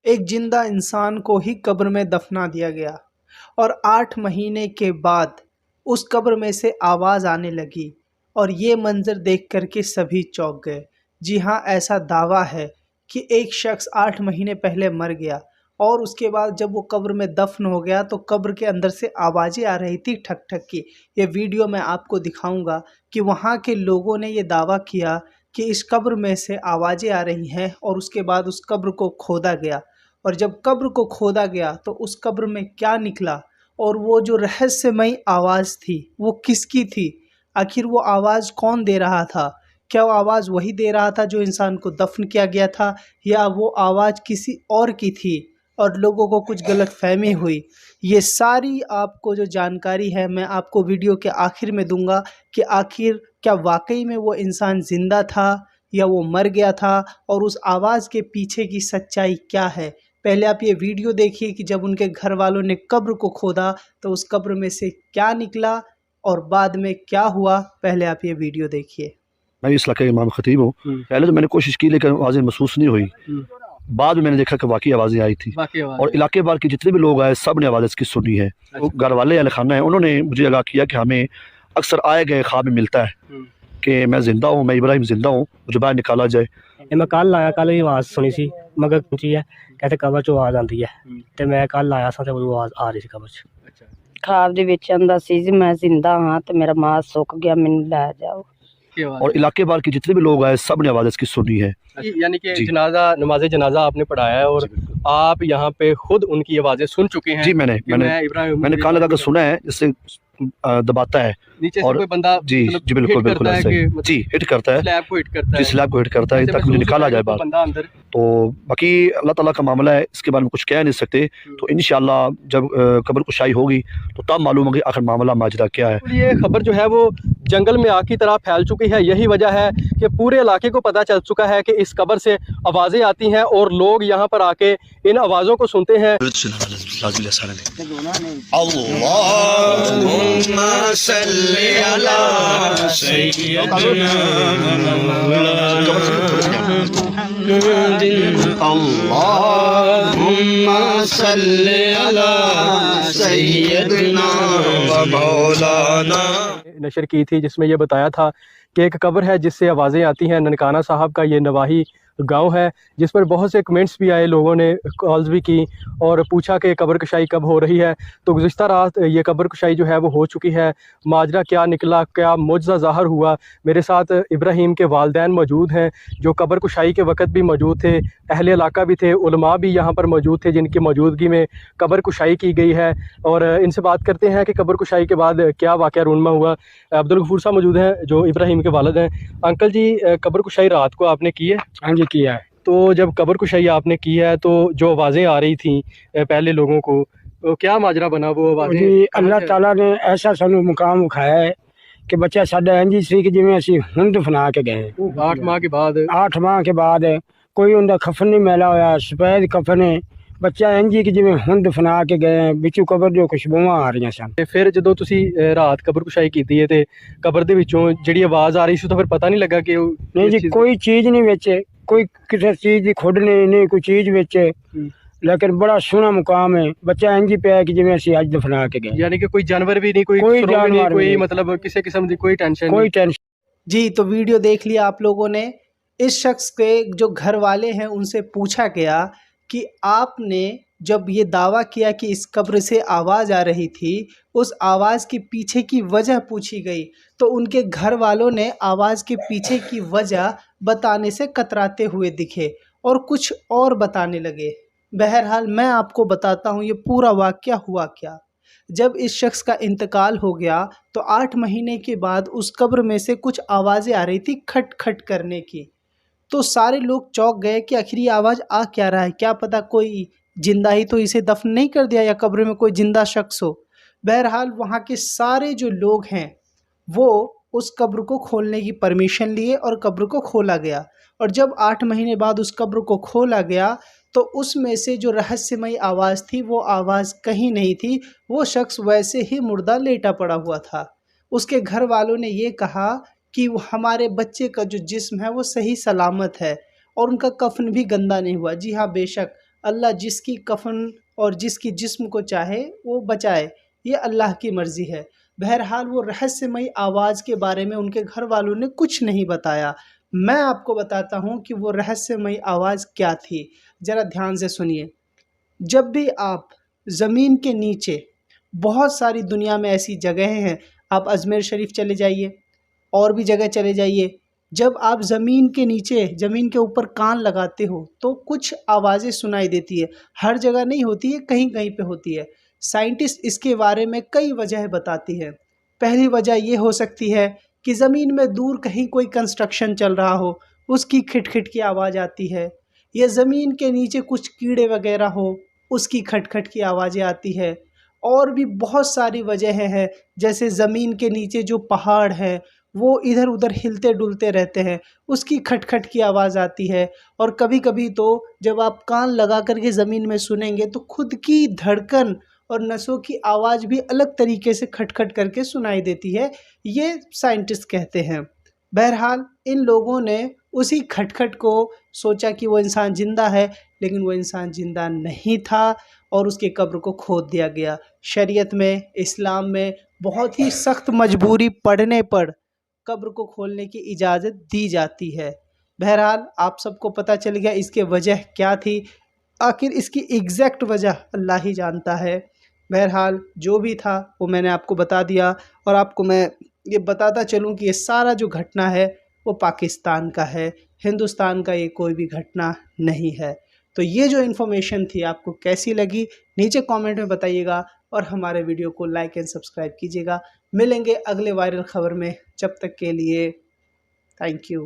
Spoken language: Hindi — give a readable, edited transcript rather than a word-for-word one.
एक जिंदा इंसान को ही कब्र में दफना दिया गया और 8 महीने के बाद उस कब्र में से आवाज़ आने लगी और ये मंज़र देख कर के सभी चौंक गए। जी हाँ, ऐसा दावा है कि एक शख्स 8 महीने पहले मर गया और उसके बाद जब वो कब्र में दफन हो गया तो कब्र के अंदर से आवाज़ें आ रही थी ठक ठक की। ये वीडियो मैं आपको दिखाऊंगा कि वहाँ के लोगों ने ये दावा किया कि इस कब्र में से आवाज़ें आ रही हैं और उसके बाद उस कब्र को खोदा गया और जब कब्र को खोदा गया तो उस कब्र में क्या निकला और वो जो रहस्यमयी आवाज़ थी वो किसकी थी, आखिर वो आवाज़ कौन दे रहा था। क्या वो आवाज़ वही दे रहा था जो इंसान को दफन किया गया था या वो आवाज़ किसी और की थी और लोगों को कुछ गलतफहमी हुई। ये सारी आपको जो जानकारी है मैं आपको वीडियो के आखिर में दूंगा कि आखिर क्या वाकई में वो इंसान ज़िंदा था या वो मर गया था और उस आवाज़ के पीछे की सच्चाई क्या है। पहले आप ये वीडियो देखिए कि जब उनके घर वालों ने कब्र को खोदा तो उस कब्र में से क्या निकला और बाद में क्या हुआ। पहले आप ये वीडियो देखिए। मैं इस इलाके का इमाम खतीब हूँ। पहले तो मैंने कोशिश की लेकिन आवाज़ें महसूस नहीं हुई। बाद में मैंने देखा कि वाकई आवाज़ें आई थी और इलाके भर के जितने भी लोग आए सब ने आवाज़ इसकी सुनी है। तो घर वाले अहल खाना है, उन्होंने मुझे आगाह किया कि हमें अक्सर आए गए ख्वाब में मिलता है कि मैं ज़िंदा हूँ, मैं इब्राहिम ज़िंदा हूँ, मुझे बाहर निकाला जाए। मैं कल आया, कल आवाज़ सुनी सी मगर ऊँची है, कहते कबर चो आवाज़ आती है तो मैं कल आया सा तो आवाज़ आ रही थी कबर च। ख्वाब दे विच आंदा सी जी मैं जिंदा हाँ तो मेरा मास सुक गया, मैनू लै जाओ। और इलाके भर के जितने भी लोग आए सब ने आवाज़ इसकी सुनी है। यानी कि नमाज जनाजा आपने पढ़ाया है और आप यहाँ पे खुद उनकी आवाज़ें सुन चुके हैं। जी मैंने कान लगा कर सुना है, जिससे दबाता है नीचे से और कोई बंदा जी जी बिल्कुल बिल्कुल ऐसा ही जी हिट करता है, स्लैब को हिट करता है, स्लैब को हिट करता है ताकि मुझे निकाला जाए बाहर। बंदा अंदर तो बाकी अल्लाह ताला का मामला है, इसके बारे में कुछ कह नहीं सकते। तो इंशाअल्लाह जब कब्र कुशाई होगी तो तब मालूम होगी आखिर मामला माजरा क्या है। ये खबर जो है वो जंगल में आग की तरह फैल चुकी है। यही वजह है कि पूरे इलाके को पता चल चुका है कि इस कब्र से आवाज़ें आती हैं और लोग यहाँ पर आके इन आवाज़ों को सुनते हैं। नशर की थी जिसमें यह बताया था कि एक कब्र है जिससे आवाज़ें आती हैं। ननकाना साहब का ये नवाही गांव है जिस पर बहुत से कमेंट्स भी आए, लोगों ने कॉल्स भी की और पूछा कि कब्र कुशाई कब हो रही है। तो गुज़िश्ता रात ये कब्र कुशाई जो है वो हो चुकी है। माजरा क्या निकला, क्या मुअज्ज़ा ज़ाहिर हुआ। मेरे साथ इब्राहिम के वालिदैन मौजूद हैं जो कब्र कुशाई के वक़्त भी मौजूद थे, अहले इलाका भी थे, उलमा भी यहाँ पर मौजूद थे जिनकी मौजूदगी में कब्र कुशाई की गई है। और इनसे बात करते हैं कि कब्र कुशाई के बाद क्या वाक़या रूनमा हुआ। अब्दुल गफूर साहब मौजूद हैं जो इब्राहिम के वालिद हैं। अंकल जी, कब्र कुशाई रात को आपने की है? हाँ जी किया है। तो जब कब्र कुशाई आपने की है तो जो आवाज़ें आ रही थी पहले लोगों को, तो क्या माजरा बना वो आवाज़ें? जी अल्लाह ताला ने ऐसा सानू मुकाम विखाया है कि बच्चा साडा इंज सी कि जिवें असीं हुण दफना के गए। 8 माह के बाद 8 माह के बाद कोई उनका कफन नहीं मैला होया, सफेद कफन है। बच्चा इंज कि जिवें हुण दफना के गए, बिचों कबर जो खुशबूआं आ रही सन। फिर जो तुसी रात कब्र कुशाई की है तो कब्र दे विचों जिहड़ी आवाज़ आ रही सी तो फिर पता नहीं लगा कि नहीं जी कोई चीज़ नहीं विच, कोई किसी चीज़ की खुड नहीं कोई चीज़ विच, लेकिन बड़ा सोहना मुकाम है। बच्चा इंज पे कि जिवें असीं अज दफना के गए। यानी कि कोई जानवर भी नहीं, कोई जानवर कोई मतलब किसी किस्म की कोई टेंशन जी। तो वीडियो देख लिया आप लोगों ने। इस शख्स के जो घर वाले हैं उनसे पूछा गया कि आपने जब ये दावा किया कि इस कब्र से आवाज़ आ रही थी, उस आवाज़ के पीछे की वजह पूछी गई तो उनके घर वालों ने आवाज़ के पीछे की वजह बताने से कतराते हुए दिखे और कुछ और बताने लगे। बहरहाल मैं आपको बताता हूँ ये पूरा वाक़या हुआ क्या। जब इस शख्स का इंतकाल हो गया तो 8 महीने के बाद उस कब्र में से कुछ आवाज़ें आ रही थी खट खट करने की। तो सारे लोग चौंक गए कि आखिर ये आवाज़ आ क्या रहा है, क्या पता कोई जिंदा ही तो इसे दफन नहीं कर दिया या कब्र में कोई जिंदा शख्स हो। बहरहाल वहाँ के सारे जो लोग हैं वो उस कब्र को खोलने की परमिशन लिए और कब्र को खोला गया। और जब 8 महीने बाद उस कब्र को खोला गया तो उसमें से जो रहस्यमयी आवाज़ थी वो आवाज़ कहीं नहीं थी, वो शख्स वैसे ही मुर्दा लेटा पड़ा हुआ था। उसके घर वालों ने ये कहा कि हमारे बच्चे का जो जिस्म है वो सही सलामत है और उनका कफन भी गंदा नहीं हुआ। जी हाँ, बेशक अल्लाह जिसकी कफन और जिसकी जिस्म को चाहे वो बचाए, ये अल्लाह की मर्ज़ी है। बहरहाल वो रहस्यमयी आवाज़ के बारे में उनके घर वालों ने कुछ नहीं बताया। मैं आपको बताता हूँ कि वो रहस्यमयी आवाज़ क्या थी, ज़रा ध्यान से सुनिए। जब भी आप ज़मीन के नीचे, बहुत सारी दुनिया में ऐसी जगहें हैं, आप अजमेर शरीफ चले जाइए और भी जगह चले जाइए, जब आप ज़मीन के नीचे, ज़मीन के ऊपर कान लगाते हो तो कुछ आवाज़ें सुनाई देती है। हर जगह नहीं होती है, कहीं कहीं पे होती है। साइंटिस्ट इसके बारे में कई वजह बताती है। पहली वजह ये हो सकती है कि ज़मीन में दूर कहीं कोई कंस्ट्रक्शन चल रहा हो, उसकी खिट-खिट की आवाज़ आती है, या ज़मीन के नीचे कुछ कीड़े वगैरह हो, उसकी खट-खट की आवाज़ें आती है। और भी बहुत सारी वजहें हैं, जैसे ज़मीन के नीचे जो पहाड़ हैं वो इधर-उधर हिलते-डुलते रहते हैं, उसकी खट-खट की आवाज़ आती है। और कभी-कभी तो जब आप कान लगा कर के ज़मीन में सुनेंगे तो खुद की धड़कन और नसों की आवाज़ भी अलग तरीके से खट-खट करके सुनाई देती है, ये साइंटिस्ट कहते हैं। बहरहाल इन लोगों ने उसी खटखट को सोचा कि वो इंसान ज़िंदा है, लेकिन वो इंसान ज़िंदा नहीं था और उसकी कब्र को खोद दिया गया। शरीयत में, इस्लाम में बहुत ही सख्त मजबूरी पड़ने पर कब्र को खोलने की इजाज़त दी जाती है। बहरहाल आप सबको पता चल गया इसकी वजह क्या थी। आखिर इसकी एग्जैक्ट वजह अल्लाह ही जानता है। बहरहाल जो भी था वो मैंने आपको बता दिया, और आपको मैं ये बताता चलूँ कि ये सारा जो घटना है वो पाकिस्तान का है, हिंदुस्तान का ये कोई भी घटना नहीं है। तो ये जो इन्फॉर्मेशन थी आपको कैसी लगी, नीचे कमेंट में बताइएगा, और हमारे वीडियो को लाइक एंड सब्सक्राइब कीजिएगा। मिलेंगे अगले वायरल खबर में, जब तक के लिए थैंक यू।